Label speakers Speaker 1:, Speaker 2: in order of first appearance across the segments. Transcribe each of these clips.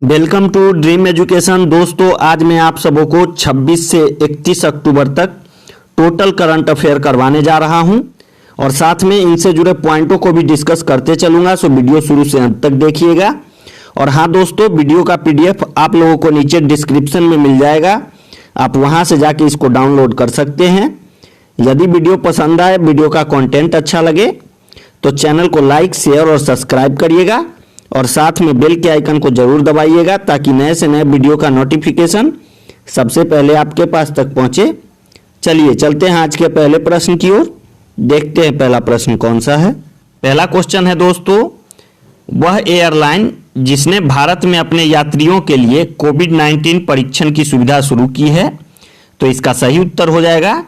Speaker 1: Welcome to dream education. दोस्तों, आज मैं आप सबों को 26 से 31 अक्टूबर तक टोटल करंट अफेयर करवाने जा रहा हूं और साथ में इनसे जुड़े पॉइंटों को भी डिस्कस करते चलूंगा। सो वीडियो शुरू से अंत तक देखिएगा। और हाँ दोस्तों, वीडियो का पीडीएफ आप लोगों को नीचे डिस्क्रिप्शन में मिल जाएगा, आप वहां से जाके इसको डाउनलोड कर सकते हैं। यदि वीडियो पसंद आए, वीडियो का कंटेंट अच्छा लगे तो चैनल को लाइक, शेयर और सब्सक्राइब करिएगा और साथ में बेल के आइकन को जरूर दबाइएगा ताकि नए से नए वीडियो का नोटिफिकेशन सबसे पहले आपके पास तक पहुंचे। चलिए चलते हैं आज के पहले प्रश्न की ओर। देखते हैं पहला प्रश्न कौन सा है। पहला क्वेश्चन है दोस्तों, वह एयरलाइन जिसने भारत में अपने यात्रियों के लिए कोविड-19 परीक्षण की सुविधा शुरू की है, तो इसका सही उत्तर हो जाएगा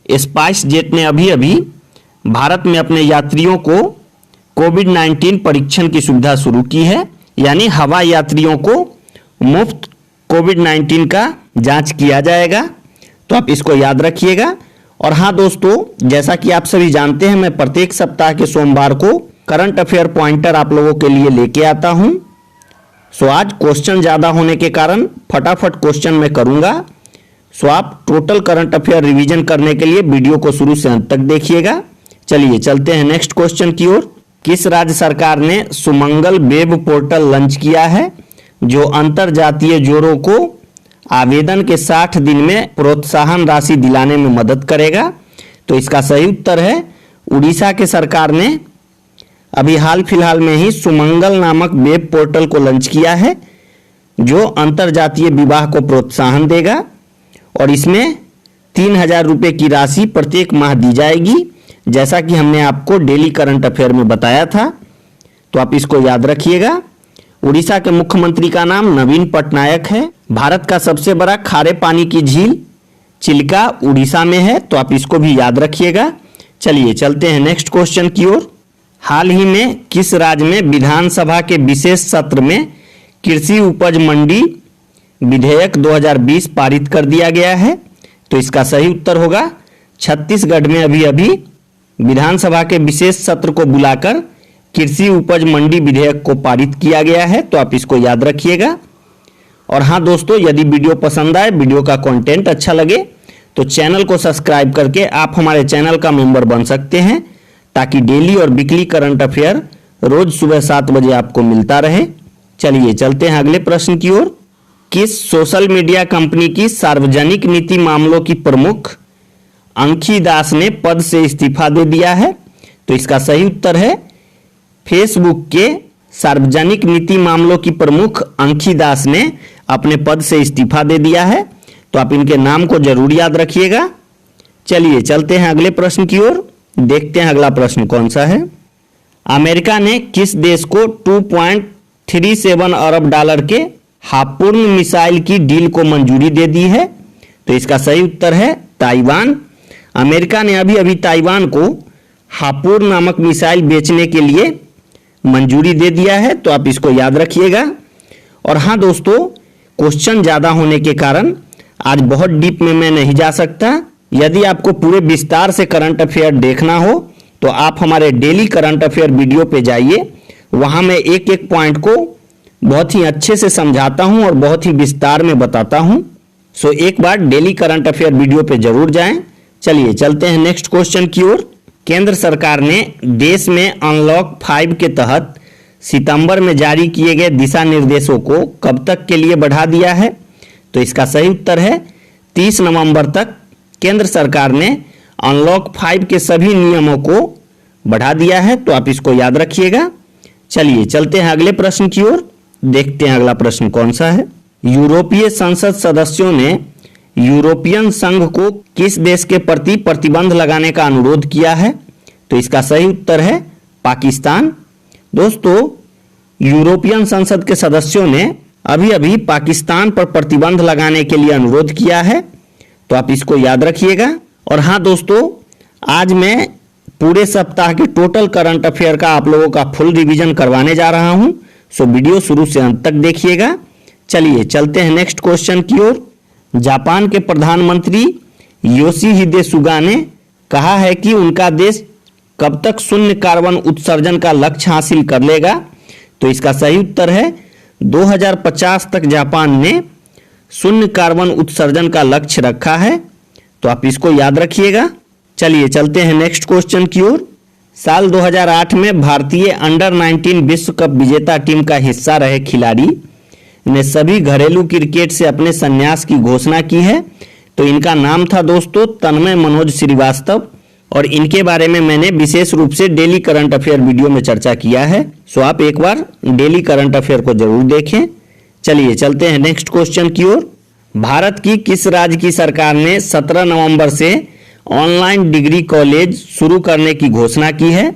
Speaker 1: स्पाइस जेट ने अभी अभी भारत में अपने यात्रियों को कोविड-19 परीक्षण की सुविधा शुरू की है, यानी हवाई यात्रियों को मुफ्त कोविड-19 का जांच किया जाएगा। तो आप इसको याद रखिएगा। और हाँ दोस्तों, जैसा कि आप सभी जानते हैं, मैं प्रत्येक सप्ताह के सोमवार को करंट अफेयर पॉइंटर आप लोगों के लिए लेके आता हूं। सो आज क्वेश्चन ज़्यादा होने के कारण फटाफट क्वेश्चन मैं करूंगा। सो आप टोटल करंट अफेयर रिवीजन करने के लिए वीडियो को शुरू से अंत तक देखिएगा। चलिए चलते हैं नेक्स्ट क्वेश्चन की ओर। किस राज्य सरकार ने सुमंगल वेब पोर्टल लॉन्च किया है जो अंतरजातीय जोड़ों को आवेदन के 60 दिन में प्रोत्साहन राशि दिलाने में मदद करेगा? तो इसका सही उत्तर है उड़ीसा के सरकार ने अभी हाल फिलहाल में ही सुमंगल नामक वेब पोर्टल को लॉन्च किया है जो अंतरजातीय विवाह को प्रोत्साहन देगा और इसमें 3,000 रुपये की राशि प्रत्येक माह दी जाएगी, जैसा कि हमने आपको डेली करंट अफेयर में बताया था। तो आप इसको याद रखिएगा। उड़ीसा के मुख्यमंत्री का नाम नवीन पटनायक है। भारत का सबसे बड़ा खारे पानी की झील चिल्का उड़ीसा में है, तो आप इसको भी याद रखिएगा। चलिए चलते हैं नेक्स्ट क्वेश्चन की ओर। हाल ही में किस राज्य में विधानसभा के विशेष सत्र में कृषि उपज मंडी विधेयक 2020 पारित कर दिया गया है? तो इसका सही उत्तर होगा छत्तीसगढ़ में अभी अभी विधानसभा के विशेष सत्र को बुलाकर कृषि उपज मंडी विधेयक को पारित किया गया है। तो आप इसको याद रखिएगा। और हाँ दोस्तों, यदि वीडियो पसंद आए, वीडियो का कंटेंट अच्छा लगे तो चैनल को सब्सक्राइब करके आप हमारे चैनल का मेंबर बन सकते हैं ताकि डेली और वीकली करंट अफेयर रोज सुबह 7 बजे आपको मिलता रहे। चलिए चलते हैं अगले प्रश्न की ओर। किस सोशल मीडिया कंपनी की सार्वजनिक नीति मामलों की प्रमुख अंखी दास ने पद से इस्तीफा दे दिया है? तो इसका सही उत्तर है फेसबुक के सार्वजनिक नीति मामलों की प्रमुख अंखी दास ने अपने पद से इस्तीफा दे दिया है। तो आप इनके नाम को जरूर याद रखिएगा। चलिए चलते हैं अगले प्रश्न की ओर। देखते हैं अगला प्रश्न कौन सा है। अमेरिका ने किस देश को 2.37 अरब डॉलर के हार्पून मिसाइल की डील को मंजूरी दे दी है? तो इसका सही उत्तर है ताइवान। अमेरिका ने अभी अभी ताइवान को हार्पून नामक मिसाइल बेचने के लिए मंजूरी दे दिया है। तो आप इसको याद रखिएगा। और हाँ दोस्तों, क्वेश्चन ज़्यादा होने के कारण आज बहुत डीप में मैं नहीं जा सकता। यदि आपको पूरे विस्तार से करंट अफेयर देखना हो तो आप हमारे डेली करंट अफेयर वीडियो पे जाइए, वहाँ मैं एक एक पॉइंट को बहुत ही अच्छे से समझाता हूँ और बहुत ही विस्तार में बताता हूँ। सो एक बार डेली करंट अफेयर वीडियो पे जरूर जाएं। चलिए चलते हैं नेक्स्ट क्वेश्चन की ओर। केंद्र सरकार ने देश में अनलॉक 5 के तहत सितंबर में जारी किए गए दिशा निर्देशों को कब तक के लिए बढ़ा दिया है? तो इसका सही उत्तर है 30 नवंबर तक केंद्र सरकार ने अनलॉक 5 के सभी नियमों को बढ़ा दिया है। तो आप इसको याद रखिएगा। चलिए चलते हैं अगले प्रश्न की ओर। देखते हैं अगला प्रश्न कौन सा है। यूरोपीय संसद सदस्यों ने यूरोपियन संघ को किस देश के प्रति प्रतिबंध लगाने का अनुरोध किया है? तो इसका सही उत्तर है पाकिस्तान। दोस्तों, यूरोपियन संसद के सदस्यों ने अभी अभी पाकिस्तान पर प्रतिबंध लगाने के लिए अनुरोध किया है। तो आप इसको याद रखिएगा। और हाँ दोस्तों, आज मैं पूरे सप्ताह के टोटल करंट अफेयर का आप लोगों का फुल रिवीजन करवाने जा रहा हूं। सो वीडियो शुरू से अंत तक देखिएगा। चलिए चलते हैं नेक्स्ट क्वेश्चन की ओर। जापान के प्रधानमंत्री योशिहिदे सुगा ने कहा है कि उनका देश कब तक शून्य कार्बन उत्सर्जन का लक्ष्य हासिल कर लेगा? तो इसका सही उत्तर है 2050 तक जापान ने शून्य कार्बन उत्सर्जन का लक्ष्य रखा है, तो आप इसको याद रखिएगा। चलिए चलते हैं नेक्स्ट क्वेश्चन की ओर। साल 2008 में भारतीय अंडर 19 विश्व कप विजेता टीम का हिस्सा रहे खिलाड़ी ने सभी घरेलू क्रिकेट से अपने संन्यास की घोषणा की है, तो इनका नाम था दोस्तों तन्मय मनोज श्रीवास्तव, और इनके बारे में मैंने विशेष रूप से डेली करंट अफेयर वीडियो में चर्चा किया है, सो आप एक बार डेली करंट अफेयर को जरूर देखें। चलिए चलते हैं नेक्स्ट क्वेश्चन की ओर। भारत की किस राज्य की सरकार ने 17 नवंबर से ऑनलाइन डिग्री कॉलेज शुरू करने की घोषणा की है,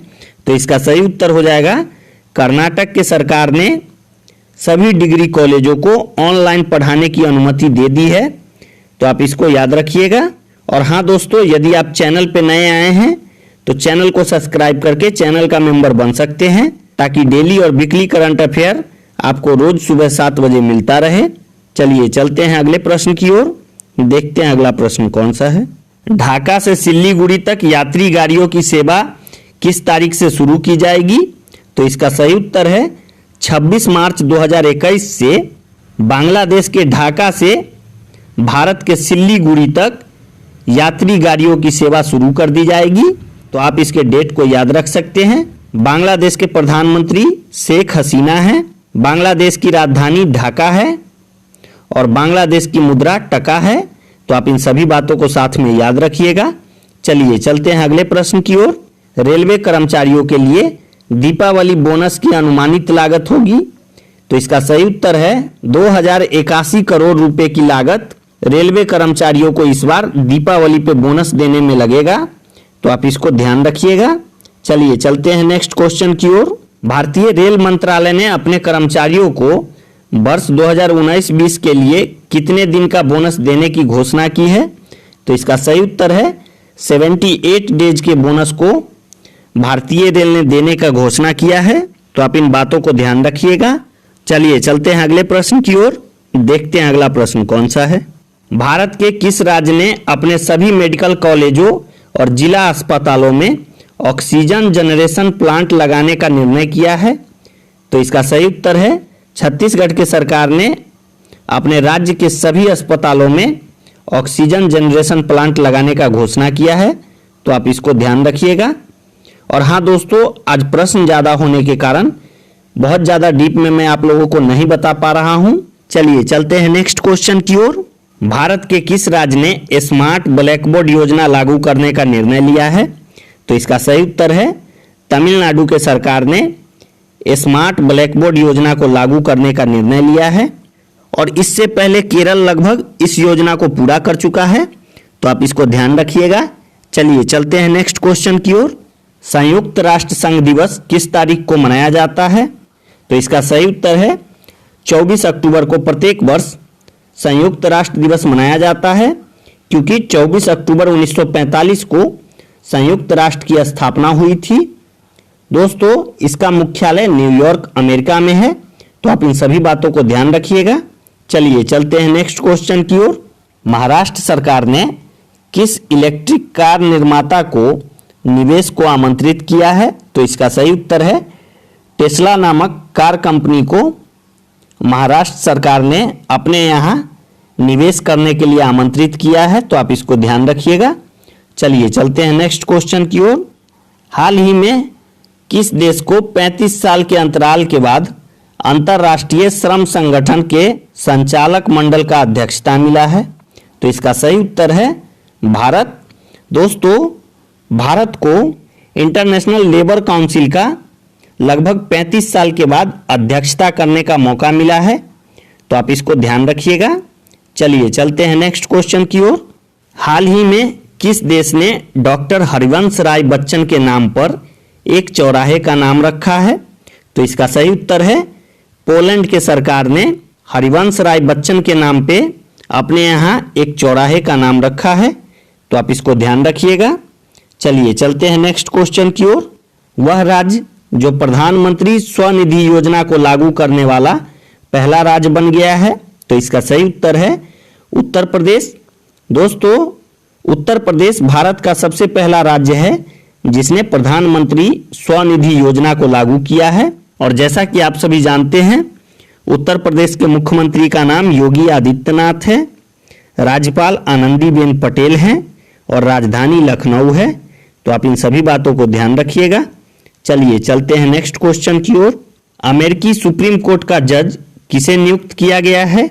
Speaker 1: तो इसका सही उत्तर हो जाएगा कर्नाटक के सरकार ने सभी डिग्री कॉलेजों को ऑनलाइन पढ़ाने की अनुमति दे दी है, तो आप इसको याद रखिएगा। और हाँ दोस्तों, यदि आप चैनल पे नए आए हैं तो चैनल को सब्सक्राइब करके चैनल का मेंबर बन सकते हैं, ताकि डेली और वीकली करंट अफेयर आपको रोज सुबह 7 बजे मिलता रहे। चलिए चलते हैं अगले प्रश्न की ओर, देखते हैं अगला प्रश्न कौन सा है। ढाका से सिल्लीगुड़ी तक यात्री गाड़ियों की सेवा किस तारीख से शुरू की जाएगी, तो इसका सही उत्तर है 26 मार्च 2021 से बांग्लादेश के ढाका से भारत के सिल्लीगुड़ी तक यात्री गाड़ियों की सेवा शुरू कर दी जाएगी, तो आप इसके डेट को याद रख सकते हैं। बांग्लादेश के प्रधानमंत्री शेख हसीना हैं, बांग्लादेश की राजधानी ढाका है और बांग्लादेश की मुद्रा टका है, तो आप इन सभी बातों को साथ में याद रखिएगा। चलिए चलते हैं अगले प्रश्न की ओर। रेलवे कर्मचारियों के लिए दीपावली बोनस की अनुमानित लागत होगी, तो इसका सही उत्तर है 2081 करोड़ रुपए की लागत रेलवे कर्मचारियों को इस बार दीपावली पे बोनस देने में लगेगा, तो आप इसको ध्यान रखिएगा। चलिए चलते हैं नेक्स्ट क्वेश्चन की ओर। भारतीय रेल मंत्रालय ने अपने कर्मचारियों को वर्ष 2019-20 के लिए कितने दिन का बोनस देने की घोषणा की है, तो इसका सही उत्तर है 78 डेज के बोनस को भारतीय रेल ने देने का घोषणा किया है, तो आप इन बातों को ध्यान रखिएगा। चलिए चलते हैं अगले प्रश्न की ओर, देखते हैं अगला प्रश्न कौन सा है। भारत के किस राज्य ने अपने सभी मेडिकल कॉलेजों और जिला अस्पतालों में ऑक्सीजन जनरेशन प्लांट लगाने का निर्णय किया है, तो इसका सही उत्तर है छत्तीसगढ़ के सरकार ने अपने राज्य के सभी अस्पतालों में ऑक्सीजन जनरेशन प्लांट लगाने का घोषणा किया है, तो आप इसको ध्यान रखिएगा। और हाँ दोस्तों, आज प्रश्न ज़्यादा होने के कारण बहुत ज़्यादा डीप में मैं आप लोगों को नहीं बता पा रहा हूँ। चलिए चलते हैं नेक्स्ट क्वेश्चन की ओर। भारत के किस राज्य ने स्मार्ट ब्लैकबोर्ड योजना लागू करने का निर्णय लिया है, तो इसका सही उत्तर है तमिलनाडु के सरकार ने स्मार्ट ब्लैकबोर्ड योजना को लागू करने का निर्णय लिया है, और इससे पहले केरल लगभग इस योजना को पूरा कर चुका है, तो आप इसको ध्यान रखिएगा। चलिए चलते हैं नेक्स्ट क्वेश्चन की ओर। संयुक्त राष्ट्र संघ दिवस किस तारीख को मनाया जाता है, तो इसका सही उत्तर है 24 अक्टूबर को प्रत्येक वर्ष संयुक्त राष्ट्र दिवस मनाया जाता है, क्योंकि 24 अक्टूबर 1945 को संयुक्त राष्ट्र की स्थापना हुई थी। दोस्तों, इसका मुख्यालय न्यूयॉर्क अमेरिका में है, तो आप इन सभी बातों को ध्यान रखिएगा। चलिए चलते हैं नेक्स्ट क्वेश्चन की ओर। महाराष्ट्र सरकार ने किस इलेक्ट्रिक कार निर्माता को निवेश को आमंत्रित किया है, तो इसका सही उत्तर है टेस्ला नामक कार कंपनी को महाराष्ट्र सरकार ने अपने यहाँ निवेश करने के लिए आमंत्रित किया है, तो आप इसको ध्यान रखिएगा। चलिए चलते हैं नेक्स्ट क्वेश्चन की ओर। हाल ही में किस देश को 35 साल के अंतराल के बाद अंतर्राष्ट्रीय श्रम संगठन के संचालक मंडल का अध्यक्षता मिला है, तो इसका सही उत्तर है भारत। दोस्तों, भारत को इंटरनेशनल लेबर काउंसिल का लगभग 35 साल के बाद अध्यक्षता करने का मौका मिला है, तो आप इसको ध्यान रखिएगा। चलिए चलते हैं नेक्स्ट क्वेश्चन की ओर। हाल ही में किस देश ने डॉक्टर हरिवंश राय बच्चन के नाम पर एक चौराहे का नाम रखा है, तो इसका सही उत्तर है पोलैंड के सरकार ने हरिवंश राय बच्चन के नाम पे अपने यहाँ एक चौराहे का नाम रखा है, तो आप इसको ध्यान रखिएगा। चलिए चलते हैं नेक्स्ट क्वेश्चन की ओर। वह राज्य जो प्रधानमंत्री स्वनिधि योजना को लागू करने वाला पहला राज्य बन गया है, तो इसका सही उत्तर है उत्तर प्रदेश। दोस्तों, उत्तर प्रदेश भारत का सबसे पहला राज्य है जिसने प्रधानमंत्री स्वनिधि योजना को लागू किया है, और जैसा कि आप सभी जानते हैं उत्तर प्रदेश के मुख्यमंत्री का नाम योगी आदित्यनाथ है, राज्यपाल आनंदीबेन पटेल हैं और राजधानी लखनऊ है। तो आप इन सभी बातों को ध्यान रखिएगा। चलिए चलते हैं नेक्स्ट क्वेश्चन की ओर। अमेरिकी सुप्रीम कोर्ट का जज किसे नियुक्त किया गया है?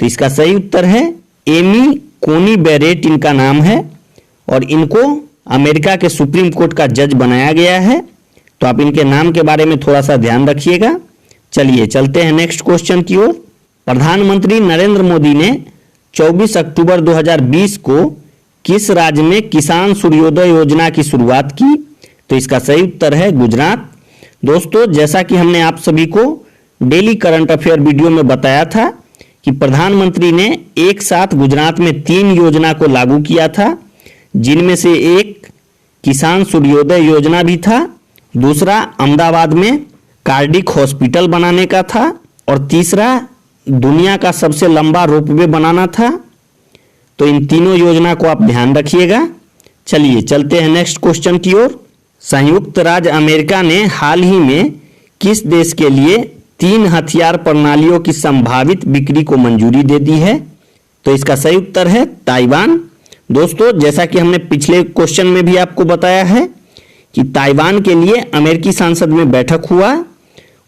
Speaker 1: तो इसका सही उत्तर है एमी कोनी बेरेट इनका नाम है और इनको अमेरिका के सुप्रीम कोर्ट का जज बनाया गया है। तो आप इनके नाम के बारे में थोड़ा सा ध्यान रखिएगा। चलिए चलते हैं नेक्स्ट क्वेश्चन की ओर। प्रधानमंत्री नरेंद्र मोदी ने 24 अक्टूबर 2020 को किस राज्य में किसान सूर्योदय योजना की शुरुआत की? तो इसका सही उत्तर है गुजरात। दोस्तों, जैसा कि हमने आप सभी को डेली करंट अफेयर वीडियो में बताया था कि प्रधानमंत्री ने एक साथ गुजरात में 3 योजना को लागू किया था, जिनमें से एक किसान सूर्योदय योजना भी था, दूसरा अहमदाबाद में कार्डिक हॉस्पिटल बनाने का था और तीसरा दुनिया का सबसे लंबा रोपवे बनाना था। तो इन तीनों योजना को आप ध्यान रखिएगा। चलिए चलते हैं नेक्स्ट क्वेश्चन की ओर। संयुक्त राज्य अमेरिका ने हाल ही में किस देश के लिए 3 हथियार प्रणालियों की संभावित बिक्री को मंजूरी दे दी है? तो इसका सही उत्तर है ताइवान। दोस्तों, जैसा कि हमने पिछले क्वेश्चन में भी आपको बताया है कि ताइवान के लिए अमेरिकी संसद में बैठक हुआ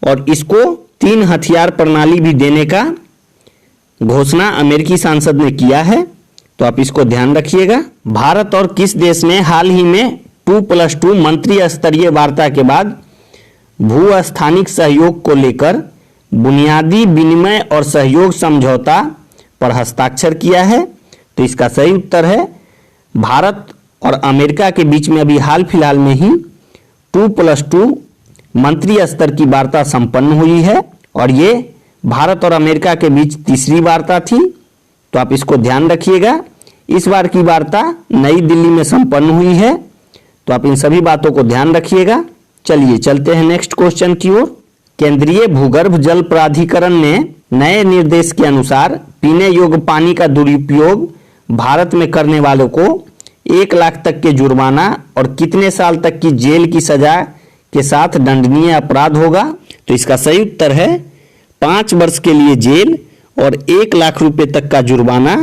Speaker 1: और इसको 3 हथियार प्रणाली भी देने का घोषणा अमेरिकी संसद ने किया है। तो आप इसको ध्यान रखिएगा। भारत और किस देश ने हाल ही में 2+2 मंत्री स्तरीय वार्ता के बाद भू-स्थानिक सहयोग को लेकर बुनियादी विनिमय और सहयोग समझौता पर हस्ताक्षर किया है? तो इसका सही उत्तर है भारत और अमेरिका के बीच में अभी हाल फिलहाल में ही 2+2 मंत्री स्तर की वार्ता संपन्न हुई है और ये भारत और अमेरिका के बीच तीसरी वार्ता थी। तो आप इसको ध्यान रखिएगा। इस बार की वार्ता नई दिल्ली में संपन्न हुई है। तो आप इन सभी बातों को ध्यान रखिएगा। चलिए चलते हैं नेक्स्ट क्वेश्चन की ओर। केंद्रीय भूगर्भ जल प्राधिकरण ने नए निर्देश के अनुसार पीने योग्य पानी का दुरुपयोग भारत में करने वालों को 1 लाख तक के जुर्माना और कितने साल तक की जेल की सजा के साथ दंडनीय अपराध होगा? तो इसका सही उत्तर है 5 वर्ष के लिए जेल और 1 लाख रुपए तक का जुर्माना।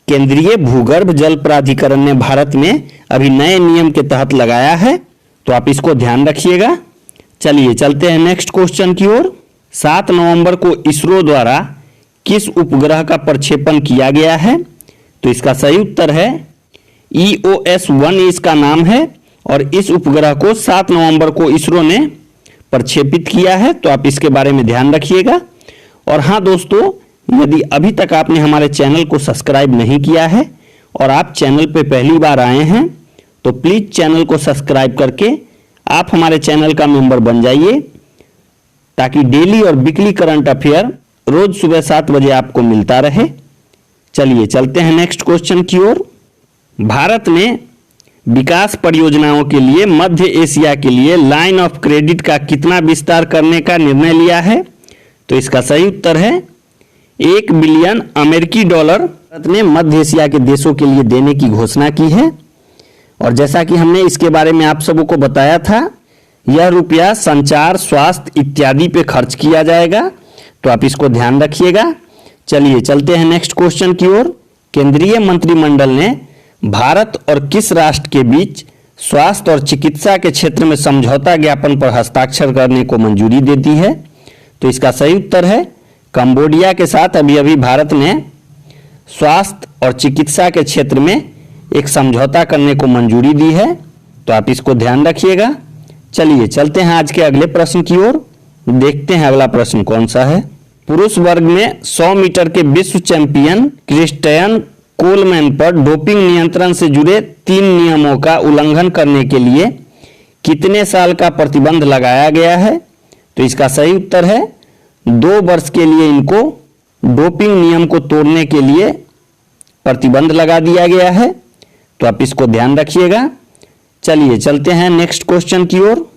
Speaker 1: केंद्रीय भूगर्भ जल प्राधिकरण ने भारत में अभी नए नियम के तहत लगाया है। तो आप इसको ध्यान रखिएगा। चलिए चलते हैं नेक्स्ट क्वेश्चन की ओर। 7 नवंबर को इसरो द्वारा किस उपग्रह का प्रक्षेपण किया गया है? तो इसका सही उत्तर है EOS-1 इसका नाम है और इस उपग्रह को 7 नवंबर को इसरो ने प्रक्षेपित किया है। तो आप इसके बारे में ध्यान रखिएगा। और हाँ दोस्तों, यदि अभी तक आपने हमारे चैनल को सब्सक्राइब नहीं किया है और आप चैनल पे पहली बार आए हैं तो प्लीज़ चैनल को सब्सक्राइब करके आप हमारे चैनल का मेंबर बन जाइए, ताकि डेली और वीकली करंट अफेयर रोज सुबह 7 बजे आपको मिलता रहे। चलिए चलते हैं नेक्स्ट क्वेश्चन की ओर। भारत ने विकास परियोजनाओं के लिए मध्य एशिया के लिए लाइन ऑफ क्रेडिट का कितना विस्तार करने का निर्णय लिया है? तो इसका सही उत्तर है $1 बिलियन भारत ने मध्य एशिया के देशों के लिए देने की घोषणा की है। और जैसा कि हमने इसके बारे में आप सबों को बताया था, यह रुपया संचार, स्वास्थ्य इत्यादि पे खर्च किया जाएगा। तो आप इसको ध्यान रखिएगा। चलिए चलते हैं नेक्स्ट क्वेश्चन की ओर। केंद्रीय मंत्रिमंडल ने भारत और किस राष्ट्र के बीच स्वास्थ्य और चिकित्सा के क्षेत्र में समझौता ज्ञापन पर हस्ताक्षर करने को मंजूरी दे दी है? तो इसका सही उत्तर है कंबोडिया के साथ अभी अभी भारत ने स्वास्थ्य और चिकित्सा के क्षेत्र में एक समझौता करने को मंजूरी दी है। तो आप इसको ध्यान रखिएगा। चलिए चलते हैं आज के अगले प्रश्न की ओर। देखते हैं अगला प्रश्न कौन सा है। पुरुष वर्ग में 100 मीटर के विश्व चैंपियन क्रिस्टियन कोलमैन पर डोपिंग नियंत्रण से जुड़े 3 नियमों का उल्लंघन करने के लिए कितने साल का प्रतिबंध लगाया गया है? तो इसका सही उत्तर है 2 वर्ष के लिए इनको डोपिंग नियम को तोड़ने के लिए प्रतिबंध लगा दिया गया है। तो आप इसको ध्यान रखिएगा। चलिए चलते हैं नेक्स्ट क्वेश्चन की ओर।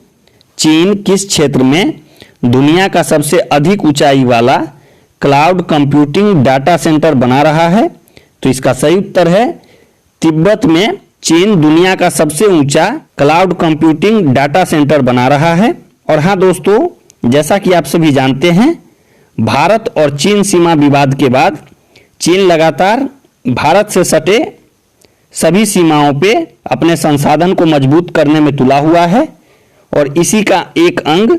Speaker 1: चीन किस क्षेत्र में दुनिया का सबसे अधिक ऊंचाई वाला क्लाउड कंप्यूटिंग डाटा सेंटर बना रहा है? तो इसका सही उत्तर है तिब्बत में चीन दुनिया का सबसे ऊंचा क्लाउड कंप्यूटिंग डाटा सेंटर बना रहा है। और हाँ दोस्तों, जैसा कि आप सभी जानते हैं, भारत और चीन सीमा विवाद के बाद चीन लगातार भारत से सटे सभी सीमाओं पे अपने संसाधन को मजबूत करने में तुला हुआ है और इसी का एक अंग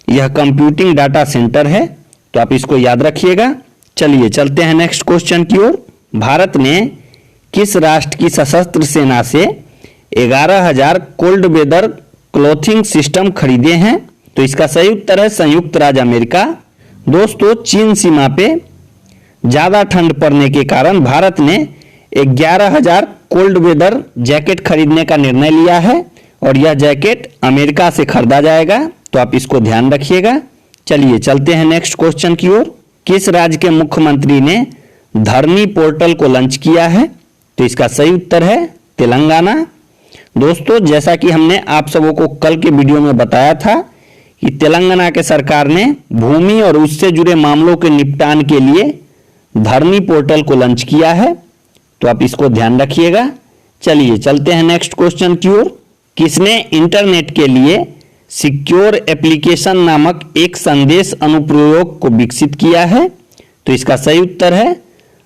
Speaker 1: यह कंप्यूटिंग डाटा सेंटर है, तो आप इसको याद रखिएगा। चलिए चलते हैं नेक्स्ट क्वेश्चन की ओर। भारत ने किस राष्ट्र की सशस्त्र सेना से 11,000 कोल्ड वेदर क्लॉथिंग सिस्टम खरीदे हैं? तो इसका सही उत्तर है संयुक्त राज्य अमेरिका। दोस्तों, चीन सीमा पे ज़्यादा ठंड पड़ने के कारण भारत ने 11,000 कोल्ड वेदर जैकेट खरीदने का निर्णय लिया है और यह जैकेट अमेरिका से खरीदा जाएगा, तो आप इसको ध्यान रखिएगा। चलिए चलते हैं नेक्स्ट क्वेश्चन की ओर। किस राज्य के मुख्यमंत्री ने धरनी पोर्टल को लॉन्च किया है? तो इसका सही उत्तर है तेलंगाना। दोस्तों, जैसा कि हमने आप सबों को कल के वीडियो में बताया था कि तेलंगाना के सरकार ने भूमि और उससे जुड़े मामलों के निपटान के लिए धरनी पोर्टल को लॉन्च किया है, तो आप इसको ध्यान रखिएगा। चलिए चलते हैं नेक्स्ट क्वेश्चन की ओर। किसने इंटरनेट के लिए सिक्योर एप्लीकेशन नामक एक संदेश अनुप्रयोग को विकसित किया है? तो इसका सही उत्तर है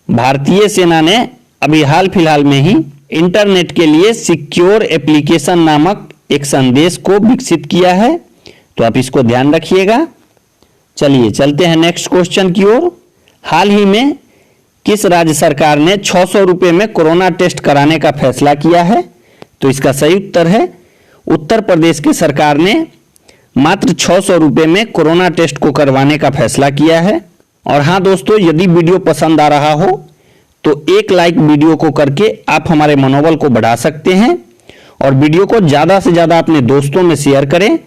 Speaker 1: भारतीय सेना ने अभी हाल फिलहाल में ही इंटरनेट के लिए सिक्योर एप्लीकेशन नामक एक संदेश को विकसित किया है, तो आप इसको ध्यान रखिएगा। चलिए चलते हैं नेक्स्ट क्वेश्चन की ओर। हाल ही में किस राज्य सरकार ने 600 रुपये में कोरोना टेस्ट कराने का फैसला किया है? तो इसका सही उत्तर है उत्तर प्रदेश की सरकार ने मात्र 600 रुपये में कोरोना टेस्ट को करवाने का फैसला किया है। और हाँ दोस्तों, यदि वीडियो पसंद आ रहा हो तो एक लाइक वीडियो को करके आप हमारे मनोबल को बढ़ा सकते हैं और वीडियो को ज़्यादा से ज़्यादा अपने दोस्तों में शेयर करें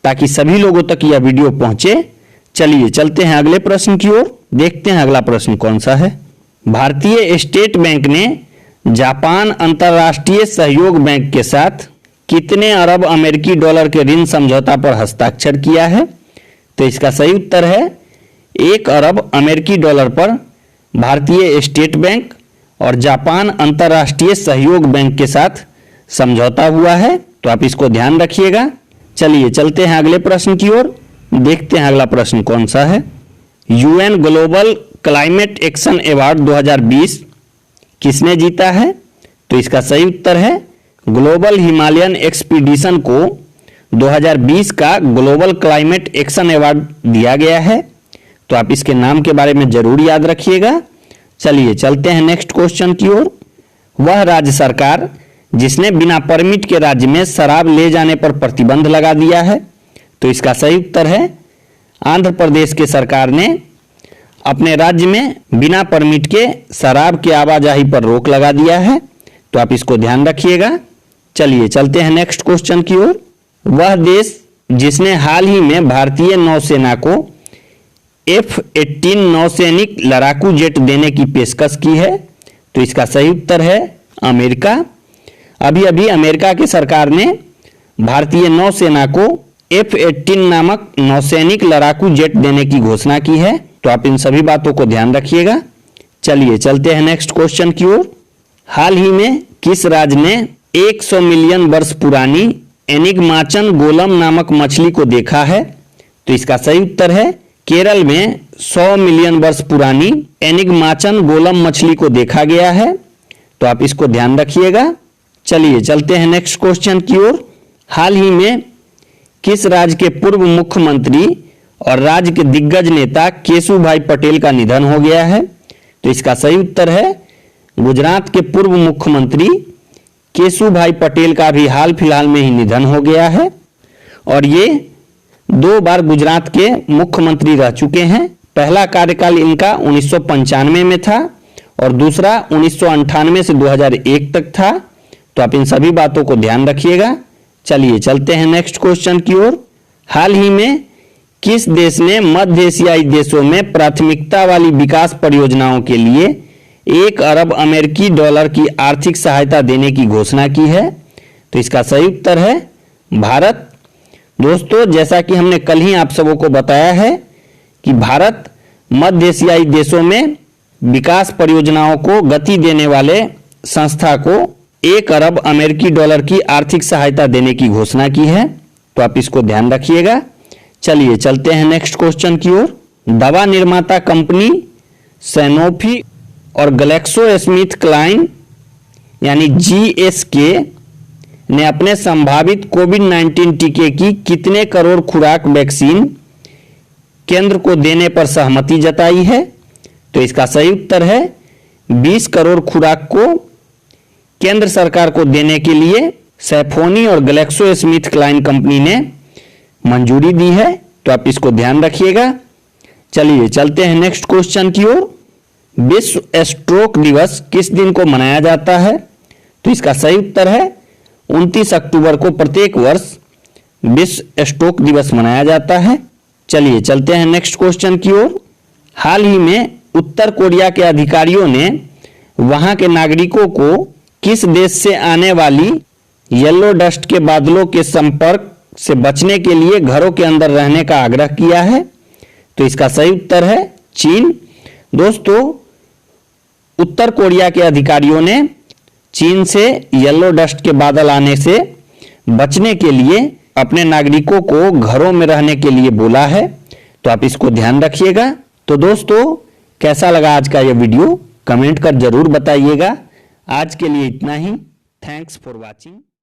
Speaker 1: ताकि सभी लोगों तक यह वीडियो पहुंचे। चलिए चलते हैं अगले प्रश्न की ओर। देखते हैं अगला प्रश्न कौन सा है। भारतीय स्टेट बैंक ने जापान अंतर्राष्ट्रीय सहयोग बैंक के साथ कितने अरब अमेरिकी डॉलर के ऋण समझौता पर हस्ताक्षर किया है? तो इसका सही उत्तर है 1 अरब अमेरिकी डॉलर पर भारतीय स्टेट बैंक और जापान अंतर्राष्ट्रीय सहयोग बैंक के साथ समझौता हुआ है, तो आप इसको ध्यान रखिएगा। चलिए चलते हैं अगले प्रश्न की ओर। देखते हैं अगला प्रश्न कौन सा है। UN global climate action award 2020 किसने जीता है? तो इसका सही उत्तर है ग्लोबल हिमालयन एक्सपीडिशन को 2020 का ग्लोबल क्लाइमेट एक्शन अवार्ड दिया गया है, तो आप इसके नाम के बारे में जरूर याद रखिएगा। चलिए चलते हैं नेक्स्ट क्वेश्चन की ओर। वह राज्य सरकार जिसने बिना परमिट के राज्य में शराब ले जाने पर प्रतिबंध लगा दिया है? तो इसका सही उत्तर है आंध्र प्रदेश के सरकार ने अपने राज्य में बिना परमिट के शराब की आवाजाही पर रोक लगा दिया है, तो आप इसको ध्यान रखिएगा। चलिए चलते हैं नेक्स्ट क्वेश्चन की ओर। वह देश जिसने हाल ही में भारतीय नौसेना को F-18 नौसैनिक लड़ाकू जेट देने की पेशकश की है? तो इसका सही उत्तर है अमेरिका। अभी अभी अमेरिका की सरकार ने भारतीय नौसेना को F-18 नामक नौसैनिक लड़ाकू जेट देने की घोषणा की है, तो आप इन सभी बातों को ध्यान रखिएगा। चलिए चलते हैं नेक्स्ट क्वेश्चन की ओर। हाल ही में किस राज्य ने 100 मिलियन वर्ष पुरानी एनिग्माचन गोलम नामक मछली को देखा है? तो इसका सही उत्तर है केरल में 100 मिलियन वर्ष पुरानी एनिग्माचन गोलम मछली को देखा गया है, तो आप इसको ध्यान रखिएगा। चलिए चलते हैं नेक्स्ट क्वेश्चन की ओर। हाल ही में किस राज्य के पूर्व मुख्यमंत्री और राज्य के दिग्गज नेता केशुभाई पटेल का निधन हो गया है? तो इसका सही उत्तर है गुजरात के पूर्व मुख्यमंत्री केशुभाई पटेल का भी हाल फिलहाल में ही निधन हो गया है और ये 2 बार गुजरात के मुख्यमंत्री रह चुके हैं। पहला कार्यकाल इनका 1995 में था और दूसरा 1998 से 2001 तक था, तो आप इन सभी बातों को ध्यान रखिएगा। चलिए चलते हैं नेक्स्ट क्वेश्चन की ओर। हाल ही में किस देश ने मध्य एशियाई देशों में प्राथमिकता वाली विकास परियोजनाओं के लिए 1 अरब अमेरिकी डॉलर की आर्थिक सहायता देने की घोषणा की है? तो इसका सही उत्तर है भारत। दोस्तों, जैसा कि हमने कल ही आप सबों को बताया है कि भारत मध्य एशियाई देशों में विकास परियोजनाओं को गति देने वाले संस्था को 1 अरब अमेरिकी डॉलर की आर्थिक सहायता देने की घोषणा की है, तो आप इसको ध्यान रखिएगा। चलिए चलते हैं नेक्स्ट क्वेश्चन की ओर। दवा निर्माता कंपनी सैनोफी और ग्लैक्सोस्मिथक्लाइन यानी जीएसके ने अपने संभावित कोविड-19 टीके की कितने करोड़ खुराक वैक्सीन केंद्र को देने पर सहमति जताई है? तो इसका सही उत्तर है 20 करोड़ खुराक को केंद्र सरकार को देने के लिए सैफोनी और ग्लैक्सोस्मिथक्लाइन कंपनी ने मंजूरी दी है। तो आप इसको ध्यान रखिएगा। चलिए चलते हैं नेक्स्ट क्वेश्चन की ओर। विश्व स्ट्रोक दिवस किस दिन को मनाया जाता है? तो इसका सही उत्तर है 29 अक्टूबर को प्रत्येक वर्ष विश्व स्ट्रोक दिवस मनाया जाता है। चलिए चलते हैं नेक्स्ट क्वेश्चन की ओर। हाल ही में उत्तर कोरिया के अधिकारियों ने वहां के नागरिकों को किस देश से आने वाली येलो डस्ट के बादलों के संपर्क से बचने के लिए घरों के अंदर रहने का आग्रह किया है? तो इसका सही उत्तर है चीन। दोस्तों, उत्तर कोरिया के अधिकारियों ने चीन से येलो डस्ट के बादल आने से बचने के लिए अपने नागरिकों को घरों में रहने के लिए बोला है। तो आप इसको ध्यान रखिएगा। तो दोस्तों, कैसा लगा आज का यह वीडियो कमेंट कर जरूर बताइएगा। आज के लिए इतना ही। Thanks for watching.